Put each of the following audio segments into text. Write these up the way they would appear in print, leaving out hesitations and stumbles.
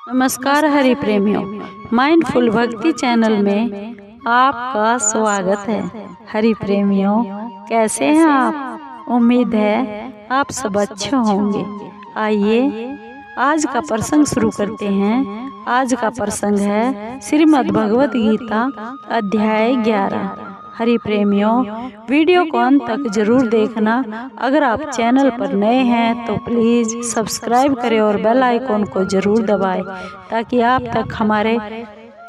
नमस्कार हरि प्रेमियों, माइंडफुल भक्ति चैनल में आपका स्वागत है। हरि प्रेमियों, कैसे हैं आप? उम्मीद है आप सब अच्छे होंगे। आइए आज का प्रसंग शुरू करते हैं। आज का प्रसंग है श्रीमद् भगवत गीता अध्याय 11। हरि प्रेमियों, वीडियो को अंत तक जरूर देखना। अगर आप चैनल पर नए हैं तो प्लीज़ सब्सक्राइब करें और बेल आइकॉन को जरूर दबाएं ताकि आप तक हमारे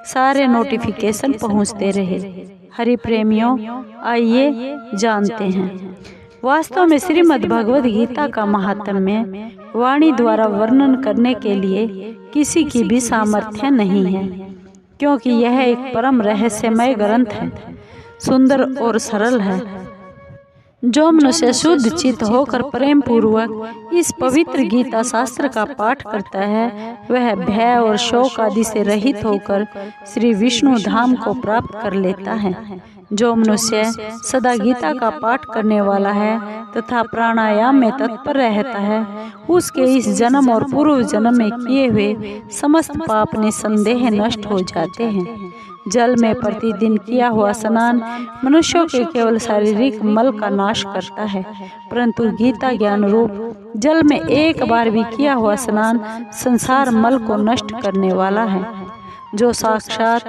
सारे नोटिफिकेशन पहुंचते रहे। हरि प्रेमियों, आइए जानते हैं। वास्तव में श्रीमद् भगवत गीता का महात्म्य वाणी द्वारा वर्णन करने के लिए किसी की भी सामर्थ्य नहीं है, क्योंकि यह एक परम रहस्यमय ग्रंथ है, सुंदर और सरल है। जो मनुष्य शुद्ध चित्त होकर प्रेम पूर्वक इस पवित्र गीता शास्त्र का पाठ करता है, वह भय और शोक आदि से रहित होकर श्री विष्णु धाम को प्राप्त कर लेता है। जो मनुष्य सदा गीता का पाठ करने वाला है तथा प्राणायाम में तत्पर रहता है, उसके इस जन्म और पूर्व जन्म में किए हुए समस्त पाप निसंदेह नष्ट हो जाते हैं। जल में प्रतिदिन किया हुआ स्नान मनुष्यों के केवल शारीरिक मल का नाश करता है, परंतु गीता ज्ञान रूप जल में एक बार भी किया हुआ स्नान संसार मल को नष्ट करने वाला है। जो साक्षात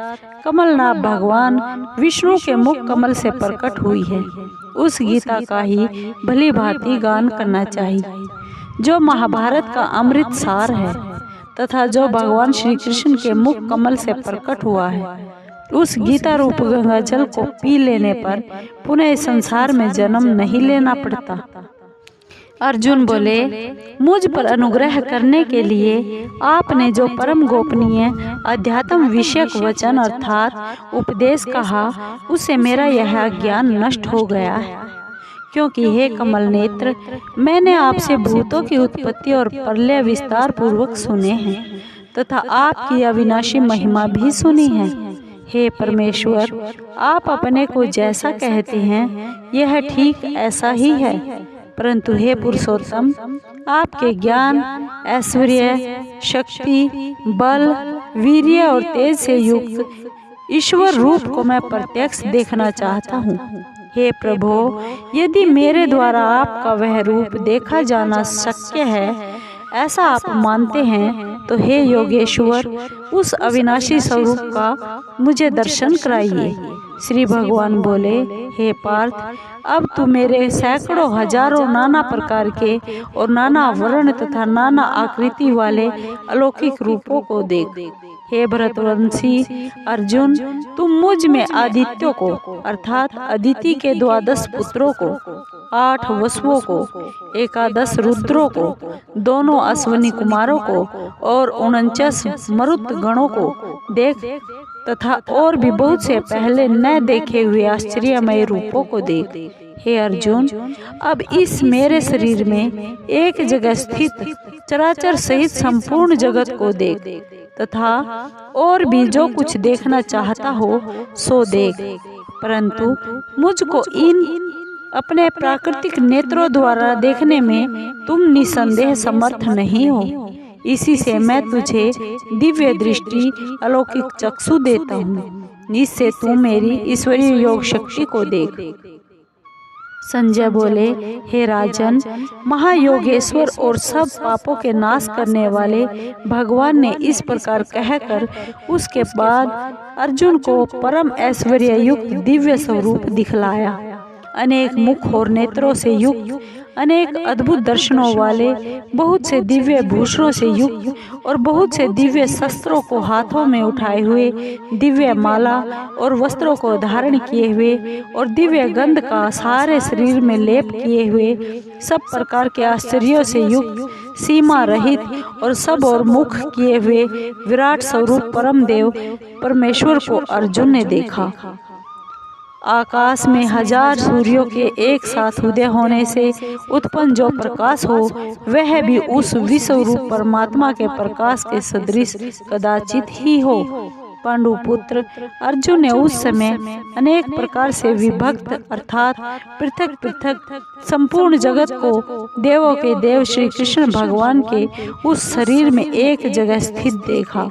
कमलनाथ भगवान विष्णु के मुख कमल से प्रकट हुई है, उस गीता का ही भली भांति गान करना चाहिए, जो महाभारत का अमृत सार है तथा जो भगवान श्री कृष्ण के मुख कमल से प्रकट हुआ है। उस गीता रूप गंगा जल को पी लेने पर पुनः संसार में जन्म नहीं लेना पड़ता। अर्जुन बोले, मुझ पर अनुग्रह करने के लिए आपने जो परम गोपनीय अध्यात्म विषयक वचन अर्थात उपदेश कहा, उससे मेरा यह ज्ञान नष्ट हो गया है। क्योंकि हे कमल नेत्र, मैंने आपसे भूतों की उत्पत्ति और प्रलय विस्तार पूर्वक सुने हैं तथा आपकी अविनाशी महिमा भी सुनी है। हे परमेश्वर, आप अपने को जैसा कहते हैं यह ठीक ऐसा ही है, परंतु हे पुरुषोत्तम, आपके ज्ञान, ऐश्वर्य, शक्ति, बल, वीर्य और तेज से युक्त ईश्वर रूप को मैं प्रत्यक्ष देखना चाहता हूँ। हे प्रभो, यदि मेरे द्वारा आपका वह रूप देखा जाना शक्य है, ऐसा आप मानते हैं, तो हे योगेश्वर, उस अविनाशी स्वरूप का मुझे दर्शन कराइए। श्री भगवान बोले, हे पार्थ, अब तू मेरे सैकड़ों हजारों नाना प्रकार के और नाना वर्ण तथा नाना आकृति वाले अलौकिक रूपों को देख। हे भरतवंशी अर्जुन, तुम मुझ में आदित्यों को अर्थात अदिति के 12 पुत्रों को, 8 वसुओं को, 11 रुद्रों को, 2 अश्विनी कुमारों को और 49 मरुत गणों को देख तथा और भी बहुत से पहले न देखे हुए आश्चर्यमय रूपों को देख। हे अर्जुन, अब इस मेरे शरीर में एक जगह स्थित चराचर सहित संपूर्ण जगत को देख तथा और भी जो कुछ देखना चाहता हो सो देख, परंतु मुझको इन अपने प्राकृतिक नेत्रों द्वारा देखने में तुम निसंदेह समर्थ नहीं हो। इसी से मैं तुझे दिव्य दृष्टि अलौकिक चक्षु देता हूँ, जिससे तू मेरी ईश्वरीय योग शक्ति को देख। संजय बोले, हे राजन, महायोगेश्वर और सब पापों के नाश करने वाले भगवान ने इस प्रकार कहकर उसके बाद अर्जुन को परम ऐश्वर्य युक्त दिव्य स्वरूप दिखलाया। अनेक मुख और नेत्रों से युक्त, अनेक अद्भुत दर्शनों वाले, बहुत से दिव्य भूषणों से युक्त और बहुत से दिव्य शस्त्रों को हाथों में उठाए हुए, दिव्य माला और वस्त्रों को धारण किए हुए और दिव्य गंध का सारे शरीर में लेप किए हुए, सब प्रकार के आश्चर्यों से युक्त, सीमा रहित और सब और मुख किए हुए विराट स्वरूप परम देव परमेश्वर को अर्जुन ने देखा। आकाश में 1000 सूर्यों के एक साथ उदय होने से उत्पन्न जो प्रकाश हो, वह भी उस विश्व रूप परमात्मा के प्रकाश के सदृश कदाचित ही हो। पांडु पुत्र अर्जुन ने उस समय अनेक प्रकार से विभक्त अर्थात पृथक पृथक संपूर्ण जगत को देवों के देव श्री कृष्ण भगवान के उस शरीर में एक जगह स्थित देखा।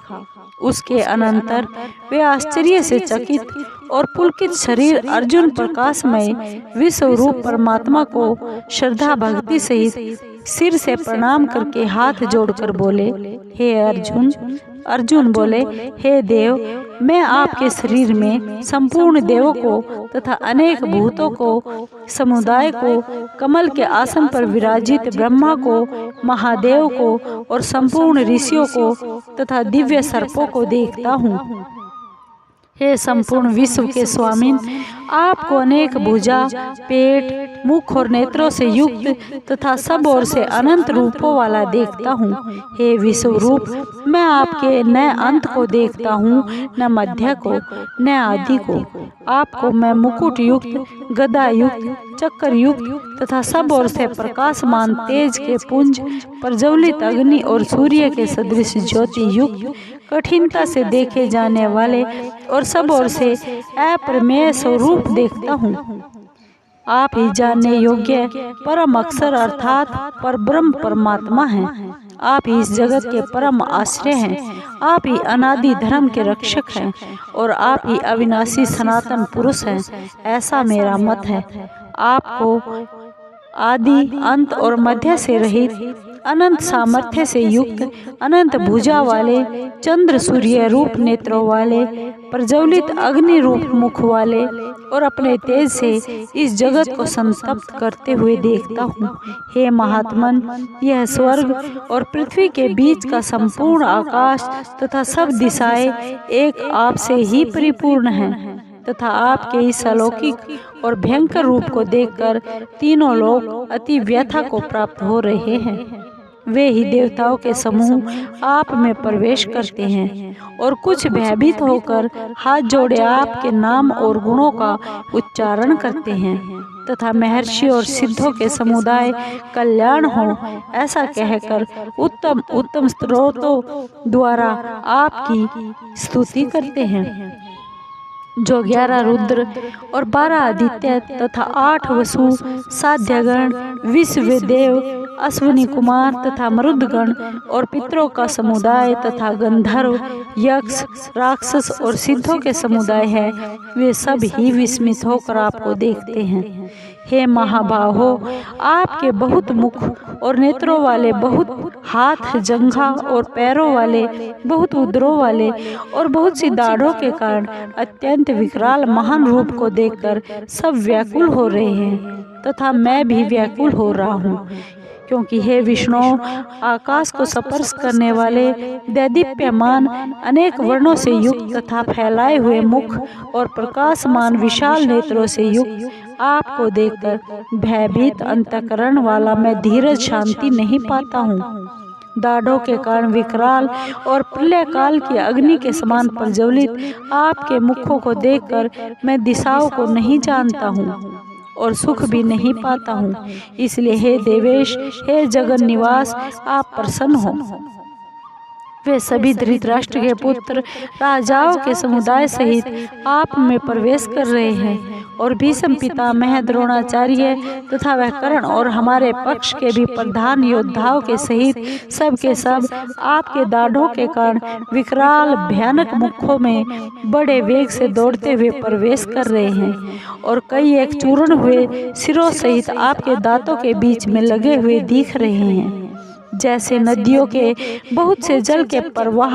उसके अनंतर वे आश्चर्य से चकित और पुलकित शरीर अर्जुन प्रकाशमय विश्व रूप परमात्मा को श्रद्धा भक्ति सहित सिर से प्रणाम करके हाथ जोड़कर बोले, हे अर्जुन। अर्जुन बोले, हे देव, मैं आपके शरीर में संपूर्ण देवों को तथा अनेक भूतों को, समुदाय को, कमल के आसन पर विराजित ब्रह्मा को, महादेव को और संपूर्ण ऋषियों को तथा दिव्य सर्पों को देखता हूँ। हे संपूर्ण विश्व के स्वामी, आपको अनेक भुजा, पेट, मुख और नेत्रों से युक्त तथा सब ओर से अनंत रूपों वाला देखता हूँ। हे विश्व रूप, मैं आपके न अंत को देखता हूँ, न मध्य को, न आदि को। आपको मैं मुकुट युक्त, गदा युक्त, चक्र युक्त तथा सब ओर से प्रकाशमान तेज के पुंज, प्रज्वलित अग्नि और सूर्य के सदृश ज्योति युक्त, कठिनता से देखे जाने वाले और सब ओर से अप्रमेय स्वरूप देखता हूँ। आप ही जानने योग्य परम अक्षर अर्थात परब्रह्म परमात्मा हैं। आप ही इस जगत के परम आश्रय हैं। आप ही अनादि धर्म के रक्षक हैं और आप ही अविनाशी सनातन पुरुष हैं, ऐसा मेरा मत है। आपको आदि, अंत और मध्य से रहित, अनंत सामर्थ्य से युक्त, अनंत भुजा वाले, चंद्र सूर्य रूप नेत्रों वाले, प्रज्वलित अग्नि रूप मुख वाले और अपने तेज से इस जगत को संतप्त करते हुए देखता हूँ। हे महात्मन, यह स्वर्ग और पृथ्वी के बीच का संपूर्ण आकाश तथा सब दिशाएं एक आप से ही परिपूर्ण हैं तथा आपके इस अलौकिक और भयंकर रूप को देखकर तीनों लोग अति व्यथा को प्राप्त हो रहे हैं। वे ही देवताओं के समूह आप में प्रवेश करते हैं और कुछ भयभीत होकर हाथ जोड़े आपके नाम और गुणों का उच्चारण करते हैं तथा महर्षि और सिद्धों के समुदाय कल्याण हो ऐसा कहकर उत्तम उत्तम स्तोत्रों द्वारा आपकी स्तुति करते हैं। जो 11 रुद्र और 12 आदित्य तथा 8 वसु, साध्यगण, विश्वदेव, अश्विनी कुमार तथा मरुदगण और पितरों का समुदाय तथा गंधर्व, यक्ष, राक्षस और सिद्धों के समुदाय है, वे सब ही विस्मित होकर आपको देखते हैं। हे महाबाहो, आपके बहुत मुख और नेत्रों वाले, बहुत हाथ, जंघा और पैरों वाले, बहुत उदरों वाले और बहुत सी दाढ़ों के कारण अत्यंत विकराल महान रूप को देखकर सब व्याकुल हो रहे हैं तथा मैं भी व्याकुल हो रहा हूँ। क्योंकि हे विष्णु, आकाश को स्पर्श करने वाले, दैदीप्यमान, अनेक वर्णों से युक्त तथा फैलाए हुए मुख और प्रकाशमान विशाल नेत्रों से युक्त आपको देखकर भयभीत अंतःकरण वाला मैं धीरज शांति नहीं पाता हूँ। दाढ़ों के कारण विकराल और प्रलय काल की अग्नि के समान प्रज्वलित आपके मुखों को देखकर मैं दिशाओं को नहीं जानता हूँ और सुख भी नहीं पाता हूँ। इसलिए हे देवेश, हे जगन निवास, आप प्रसन्न हो। वे सभी धृतराष्ट्र के पुत्र राजाओं के समुदाय सहित आप में प्रवेश कर रहे हैं और भीष्म पितामह, द्रोणाचार्य तथा वह कर्ण और हमारे पक्ष के भी प्रधान योद्धाओं के सहित सब के सब आपके दाढ़ों के कारण विकराल भयानक मुखों में बड़े वेग से दौड़ते हुए प्रवेश कर रहे हैं और कई एक चूर्ण हुए सिरों सहित आपके दांतों के बीच में लगे हुए दिख रहे हैं। जैसे नदियों के बहुत से जल के प्रवाह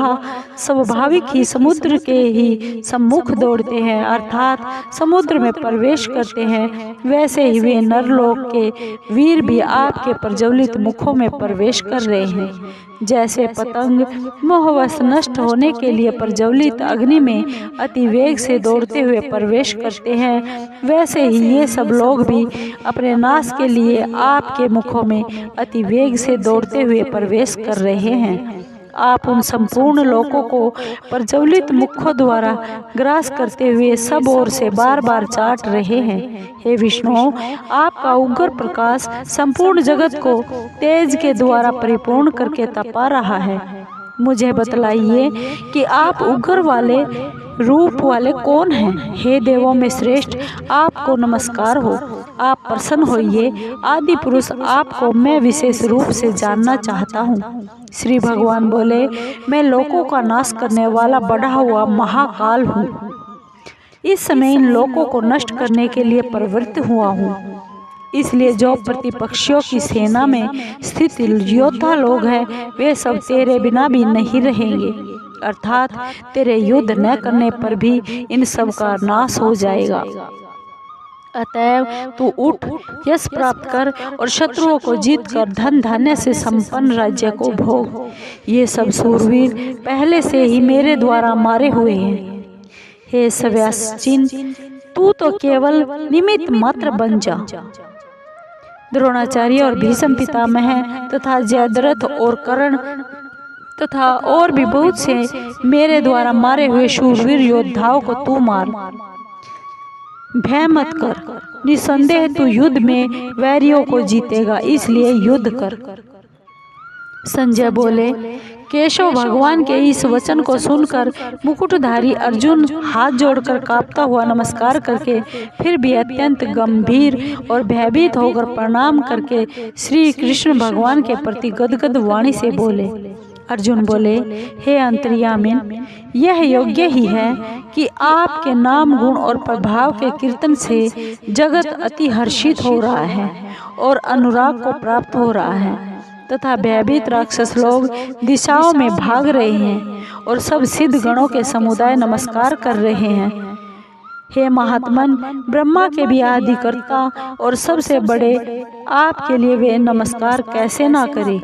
स्वाभाविक ही समुद्र के ही सम्मुख दौड़ते हैं अर्थात समुद्र में प्रवेश करते हैं, वैसे ही वे नरलोक के वीर भी आपके प्रज्वलित मुखों में प्रवेश कर रहे हैं। जैसे पतंग मोहवश नष्ट होने के लिए प्रज्वलित अग्नि में अति वेग से दौड़ते हुए प्रवेश करते हैं, वैसे ही ये सब लोग भी अपने नाश के लिए आपके मुखों में अति वेग से दौड़ते हुए प्रवेश कर रहे हैं। आप उन संपूर्ण लोकों को प्रज्वलित मुखों द्वारा ग्रास करते हुए सब ओर से बार बार चाट रहे हैं। हे विष्णु, आपका उग्र प्रकाश संपूर्ण जगत को तेज के द्वारा परिपूर्ण करके तपा रहा है। मुझे बतलाइए कि आप उग्र वाले रूप वाले कौन हैं। हे देवों में श्रेष्ठ, आपको नमस्कार हो। आप प्रसन्न होइए। आदि पुरुष, आपको मैं विशेष रूप से जानना चाहता हूँ। श्री भगवान बोले, मैं लोकों का नाश करने वाला बढ़ा हुआ महाकाल हूँ। इस समय इन लोकों को नष्ट करने के लिए प्रवृत्त हुआ हूँ। इसलिए जो प्रतिपक्षियों की सेना में स्थित योद्धा लोग हैं, वे सब तेरे बिना भी नहीं रहेंगे, अर्थात तेरे युद्ध न करने पर भी इन सब का नाश हो जाएगा। अतएव तू उठ, यश प्राप्त कर और शत्रुओं को जीत कर धन धान्य से संपन्न राज्य को भोग। ये सब सूरवीर पहले से ही मेरे द्वारा मारे हुए हैं। हे सव्यासीन, तू तो केवल निमित्त मात्र बन जा। द्रोणाचार्य और भीष्म पितामह तथा जयद्रथ और कर्ण तथा और भी बहुत से मेरे द्वारा मारे हुए शूरवीर योद्धाओं को तू मार। भय मत कर, निसंदेह तू युद्ध में वैरियों को जीतेगा, इसलिए युद्ध कर। संजय बोले, केशव भगवान के इस वचन को सुनकर मुकुटधारी अर्जुन हाथ जोड़कर कांपता हुआ नमस्कार करके फिर भी अत्यंत गंभीर और भयभीत होकर प्रणाम करके श्री कृष्ण भगवान के प्रति गदगद वाणी से बोले। अर्जुन बोले, हे अंतर्यामिन, यह योग्य ही है कि आपके नाम गुण और प्रभाव के कीर्तन से जगत अति हर्षित हो रहा है और अनुराग को प्राप्त हो रहा है तथा भयभीत राक्षस लोग दिशाओं में भाग रहे हैं और सब सिद्ध गणों के समुदाय नमस्कार कर रहे हैं। हे महात्मन, ब्रह्मा के भी आदिकर्ता और सबसे बड़े आपके लिए वे नमस्कार कैसे ना करें,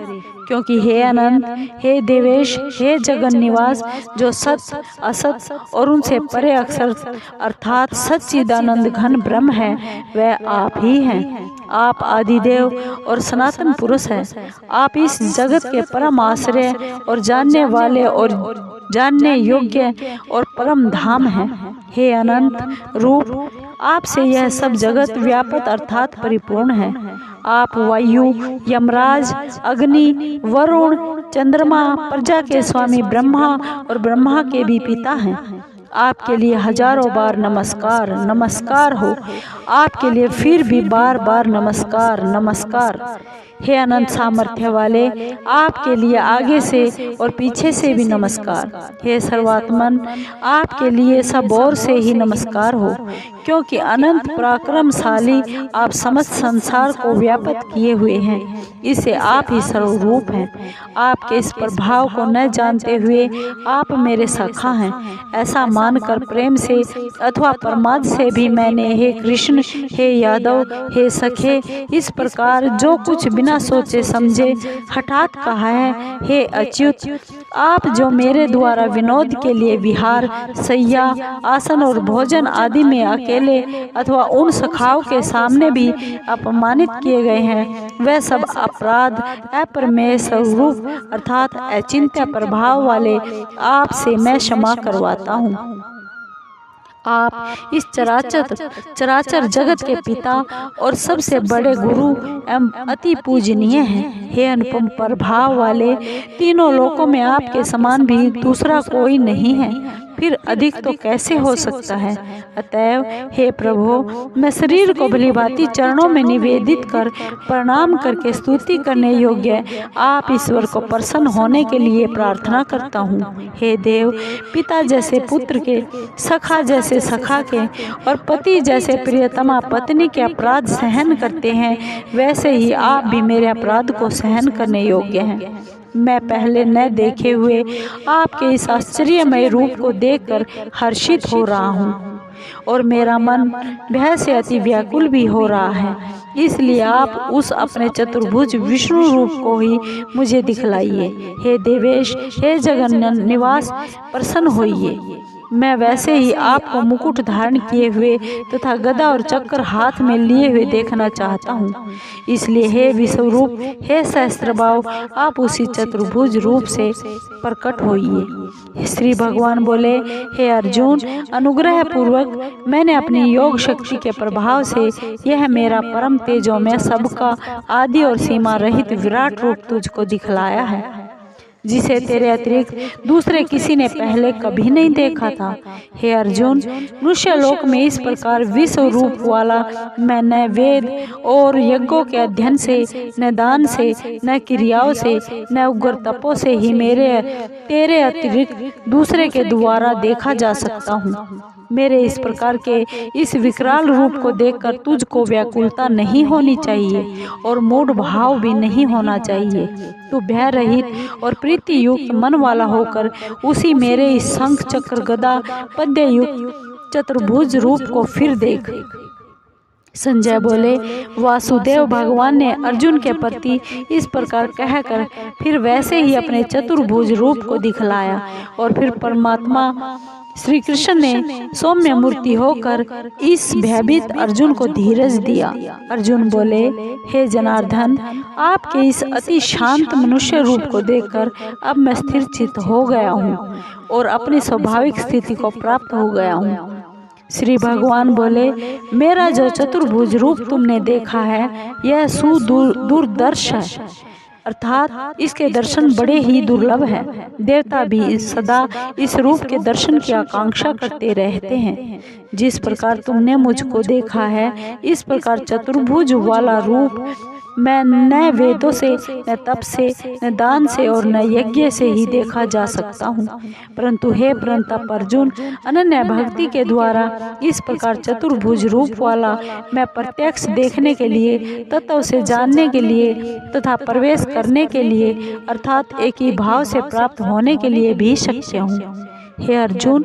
क्योंकि हे अनंत, हे देवेश, हे जगन निवास, जो सत असत और उनसे परे अक्षर अर्थात सच्चिदानंद घन ब्रह्म है, वह आप ही हैं। आप आदिदेव और सनातन पुरुष हैं। आप इस जगत के परम आश्रय और जानने वाले और जानने योग्य और परम धाम हैं। हे अनंत रूप, आपसे यह सब जगत व्यापक अर्थात परिपूर्ण है। आप वायु, यमराज, अग्नि, वरुण, चंद्रमा, प्रजा के स्वामी ब्रह्मा और ब्रह्मा के भी पिता हैं। आपके लिए हजारों बार नमस्कार नमस्कार हो। आपके लिए फिर भी बार बार नमस्कार नमस्कार। हे अनंत सामर्थ्य वाले, आपके लिए आगे से और पीछे से भी नमस्कार। हे सर्वात्मन, आपके लिए सब ओर से ही नमस्कार हो, क्योंकि अनंत पराक्रमशाली आप समस्त संसार को व्याप्त किए हुए हैं। इसे आप ही सर्वरूप हैं। आपके इस प्रभाव को न जानते हुए आप मेरे सखा हैं, ऐसा मानकर प्रेम से अथवा प्रमाद से भी मैंने हे कृष्ण, हे यादव, हे सखे, इस प्रकार जो कुछ बिना सोचे समझे हठात कहा है। हे अच्युत, आप जो मेरे द्वारा विनोद के लिए विहार, शैया, आसन और भोजन आदि में अकेले अथवा उन सखाओं के सामने भी अपमानित किए गए हैं, वह सब अपराध अप्रमेय स्वरूप अर्थात अचिंत्य प्रभाव वाले आपसे मैं क्षमा करवाता हूँ। आप इस चराचर जगत के पिता और सबसे बड़े गुरु एवं अति पूजनीय हैं। हे अनुपम प्रभाव वाले, तीनों लोकों में आपके समान भी दूसरा कोई नहीं है, फिर अधिक तो कैसे हो सकता है। अतएव हे प्रभु, मैं शरीर को भलीभांति चरणों में निवेदित कर प्रणाम करके स्तुति करने योग्य आप ईश्वर को प्रसन्न होने के लिए प्रार्थना करता हूँ। हे देव, पिता जैसे पुत्र के, सखा जैसे सखा के और पति जैसे प्रियतमा पत्नी के अपराध सहन करते हैं, वैसे ही आप भी मेरे अपराध को सहन करने योग्य हैं। मैं पहले न देखे हुए आपके इस आश्चर्यमय रूप को देखकर हर्षित हो रहा हूँ और मेरा मन भय से अति व्याकुल भी हो रहा है। इसलिए आप उस अपने चतुर्भुज विष्णु रूप को ही मुझे दिखलाइए। हे देवेश, हे जगन निवास, प्रसन्न होइए। मैं वैसे ही आपको मुकुट धारण किए हुए तथा गदा और चक्र हाथ में लिए हुए देखना चाहता हूँ। इसलिए हे विश्वरूप, हे सहस्त्रबाहु, आप उसी चतुर्भुज रूप से प्रकट होइए। श्री भगवान बोले, हे अर्जुन, अनुग्रह पूर्वक मैंने अपनी योग शक्ति के प्रभाव से यह मेरा परम तेजोमय सबका आदि और सीमा रहित विराट रूप तुझको दिखलाया है। जिसे तेरे अतिरिक्त दूसरे किसी ने पहले कभी नहीं देखा था। हे अर्जुन, मनुष्य लोक में इस प्रकार विश्व रूप वाला मैं न वेद और यज्ञों के अध्ययन से, न दान से, न क्रियाओं से, न उग्र तपों से ही तेरे अतिरिक्त दूसरे के द्वारा देखा जा सकता हूँ। मेरे इस प्रकार के इस विकराल रूप को देखकर तुझको व्याकुलता नहीं होनी चाहिए और मूढ़ भाव भी नहीं होना चाहिए। तू भय रहित और प्रीति युक्त मन वाला होकर उसी मेरे इस शंख चक्र गदा पद्य युक्त चतुर्भुज रूप को फिर देख। संजय बोले, वासुदेव भगवान ने अर्जुन के प्रति इस प्रकार कहकर फिर वैसे ही अपने चतुर्भुज रूप को दिखलाया और फिर परमात्मा श्री कृष्ण ने सौम्य मूर्ति होकर इस भयभीत अर्जुन को धीरज दिया। अर्जुन बोले, हे जनार्दन, आपके इस अति शांत मनुष्य रूप को देखकर अब मैं स्थिर चित्त हो गया हूँ और अपनी स्वाभाविक स्थिति को प्राप्त हो गया हूँ। श्री भगवान बोले, मेरा जो चतुर्भुज रूप तुमने देखा है यह सुदूरदर्श है, अर्थात इसके दर्शन बड़े ही दुर्लभ हैं। देवता भी सदा इस रूप के दर्शन की आकांक्षा करते रहते हैं। जिस प्रकार तुमने मुझको देखा है इस प्रकार चतुर्भुज वाला रूप मैं न वेदों से, न तप से, न दान से और न यज्ञ से ही देखा जा सकता हूँ, परंतु हे परंतप अर्जुन, अनन्य भक्ति के द्वारा इस प्रकार चतुर्भुज रूप वाला मैं प्रत्यक्ष देखने के लिए, तत्व से जानने के लिए तथा प्रवेश करने के लिए अर्थात एक ही भाव से प्राप्त होने के लिए भी शक्य हूँ। हे अर्जुन,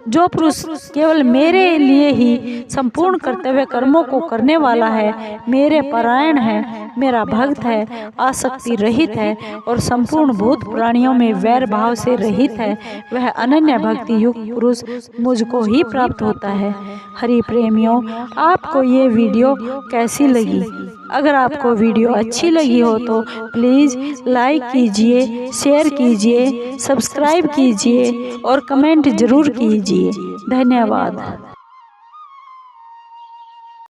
जो पुरुष केवल मेरे लिए ही संपूर्ण कर्तव्य कर्मों को करने वाला है, मेरे परायण है, मेरा भक्त है, आसक्ति रहित है और संपूर्ण भूत प्राणियों में वैर भाव से रहित है, वह अनन्य भक्ति युक्त पुरुष मुझको ही प्राप्त होता है। हरि प्रेमियों, आपको ये वीडियो कैसी लगी? अगर आपको वीडियो अच्छी लगी हो तो प्लीज़ लाइक कीजिए, शेयर कीजिए, सब्सक्राइब कीजिए और कमेंट जरूर कीजिए। धन्यवाद।